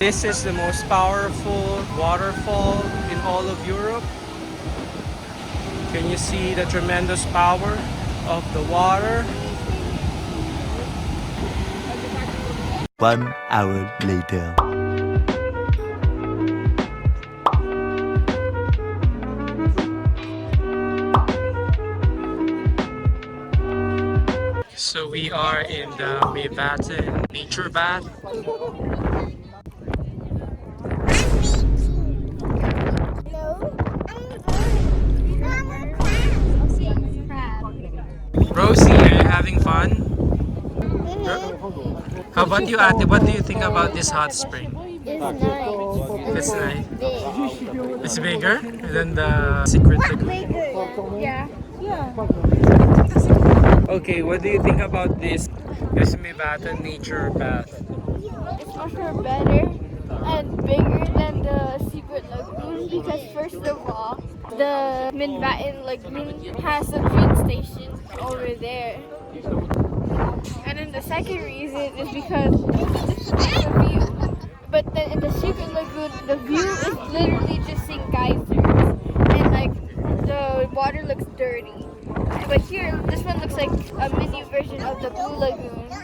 This is the most powerful waterfall in all of Europe. Can you see the tremendous power of the water? 1 hour later. So we are in the Mevaten nature bath. Rosie, are you having fun? How about you, Ate? What do you think about this hot spring? It's nice. It's nice. It's bigger than the secret lagoon. Yeah. Okay, what do you think about this Mevaten nature bath? It's much more better and bigger than the secret lagoon because first of all, the Minvatin Lagoon has a train station over there. And then the second reason is because it's the view. But then in the secret lagoon, the view is literally just seeing geysers. And like the water looks dirty. But here, this one looks like a mini version of the Blue Lagoon.